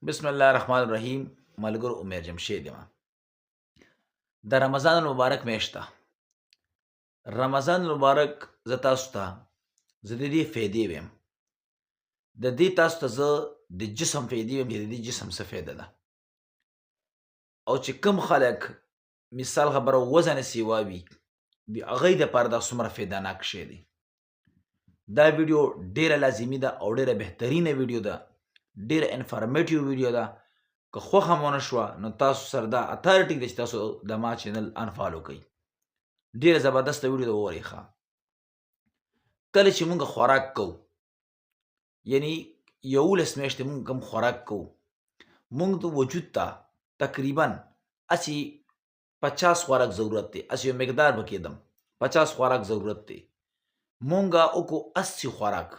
بسم الله الرحمن الرحیم. ملګرو عمر جمشید یم. د رمضان المبارک میاشت ده. رمضان المبارک زه تاسو ته زه د دې فایدې ویم. د دې تاسو ته زه د جسم فایدې ویم چې د دې جسم څه فایده ده او چې کوم خلک مثال خبره وزن سیوا وي د هغوی دپاره دا څومره فایدهناک شی دی. دا ویډیو ډیره لازمي ده او ډیره بهترینه ویډیو ده، ډیره انفارمیټیو ویډیو ده. که خوښه مو نه شوه نو تاسو سره دا اتارټیک دی چې تاسو د ما چینل انفالو کوئ. ډیره زبردسته ویډیو ده، وګورئ ښه. کله چې موږ خوراک کوو، یعنی 11 میاشتې موږ کوم خوراک کوو، موږ د وجود ته تقریبا هسې 50 خوراک ضرورت دی. هسې یو مقدار به کېدم، 50 خوراک ضرورت دی. مونږ وکړو 80 خوراک.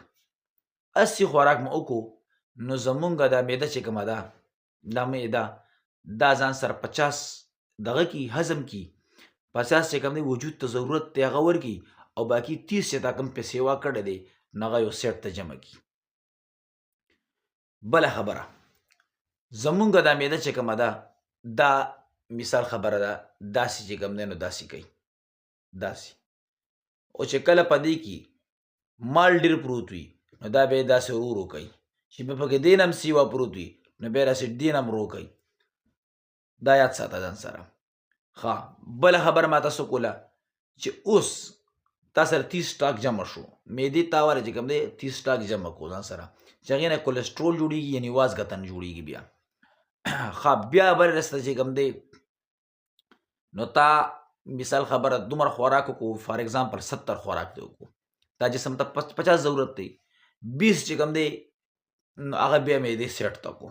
80 خوراک مو وکړو نو زمونږ دا معده چې کومه ده، دا معده دا ځان سره 50 دغه کی هضم کی، 50 چې کوم دی وجود ته ضرورت دی هغه ورکي، او باقي 30 چې دا کوم په سیوا کړی دی نو هغه یو سیټ ته جمع کی. بله خبره، زمونږ دا معده چې کومه ده دا مثال خبره ده داسې چې کوم دی نو داسې کوي، داسې. او چې کله په دې کې مال ډېر پروت وي نو دا به یې داسې ورو ورو کوي، چې به پکې دې نه هم سیوا پروت وي نو بیا راسې دې نه هم ورو کوي. دا یاد ساته ځان سره. ښه، بله خبره ما تاسو کوله چې اوس تا سره 30 سټاک جمع شو، معدې تا والا چې کوم دی 30 سټاک جمع کړو ځان سره، چې هغې نه کولسټرول جوړېږي، یعنې وازګتن جوړېږي بیا. ښه، بیا بل رسته چې کوم دی نو تا مثال خبره دومره خوراک وکړو، فار ایگزامپل 70 خوراک دی وکړو، دا جسم ته 50 ضرورت دی. 20 چې کوم دی نو هغه بیا معدې سیټ ته کړو،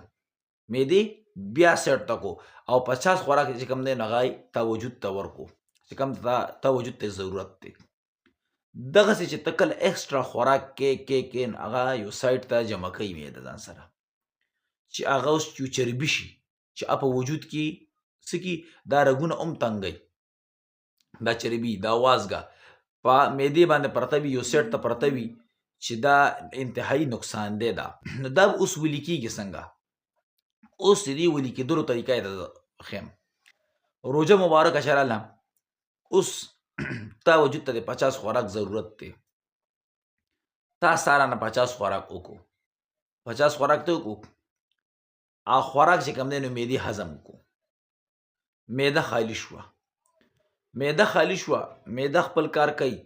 معدې بیا سیټ ته کړو، او 50 خوراک چې کوم دی نو هغه تا وجود ته ورکړو چې کوم تا وجود ته ضرورت دی. دغسې چې ته کله ایکسټرا خوراک کې نو هغه یو سایډ ته جمع کوي معده ځان سره، چې هغه اوس یو چربي شي چې په وجود کې څه کي، دا رګونه هم تنګوي، دا چربي دا وازګه په معدې باندې پرته وي، یو سیټ ته پرته وي، چې دا انتهایی نقصان دی. دا نو دا اوس ولي کېږي څنګه؟ اوس د دې ولي کېدلو طریقه یې درته ښیم. روژه مبارکه چې راغله، اوس تا وجود ته د 50 خوراک ضرورت دی. تا سارانه 50 خوراک وکړو، 50 خوراک ته وکړو، هغه خوراک چې کوم دی نو معدې هضم کړو، معده خالي شوه. معده خالي شوه، معده خپل کار کوي.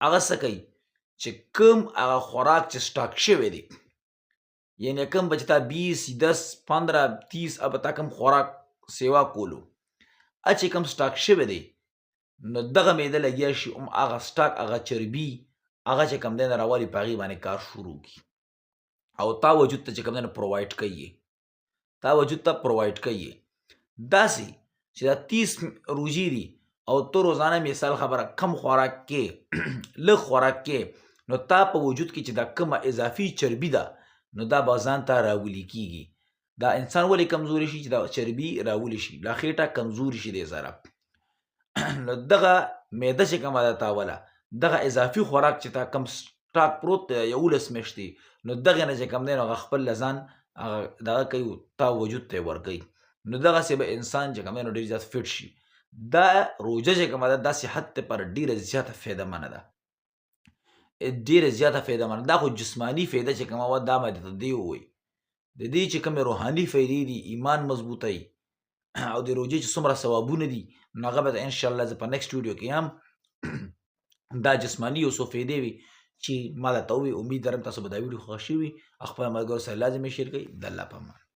هغه څه کوي چې کوم هغه خوراک چې سټاک شوی دی، یعنی کوم به چې تا 20 10 15 30 به تا کوم خوراک سیوا کولو، چې کوم سټاک شوی دی نو دغه معده لګیا شي هم هغه سټاک، هغه چربي، هغه چې کوم دی نه راولي په هغې باندې کار شروع کړي، او تا وجود ته چې کوم دی نه پرووایډ کوي، تا وجود ته پرووایډ کوي. داسې چې دا 30 روژې دي او ته روزانه مثال خبره کم خوراک کې لږ خوراک کې، نو تا په وجود کې چې دا کومه اضافي چربي ده نو دا به ځان ته راولي کېږي. دا انسان ولې کمزوري شي چې دا چربي راولي شي، دا خېټه کمزوري شي دی ذره. نو دغه معده چې کومه ده تا وله، دغه اضافي خوراک چې تا کم سټاک پروت دی 11 میاشتې، نو دغې نه چې کوم دی نو هغه خپل له ځان دغه کوي، تا وجود ته یې ورکوي. نو دغسې به انسان چې کوم دی نو ډېر زیات فټ شي. دا روژه چې کومه ده دا صحت دپاره ډېره زیاته فایدهمنه ده، ډېره زیاته فایدهمنه. دا خو جسماني فایده چې کومه وه دا مې درته دې ووایي. د دې چې کومې روحاني فایدې دي، ایمان مضبوطوي، او د روژې چې څومره ثوابونه دي نو هغه به انشاءالله زه په نیکسټ ویډیو کې هم دا جسماني یو څو فایدې وي چې ما درته ووایي. امید لرم تاسو به دا ویډیو خوښ شوي، خپلو ملګرو سره لازمې شیر کړئ. د الله په امان.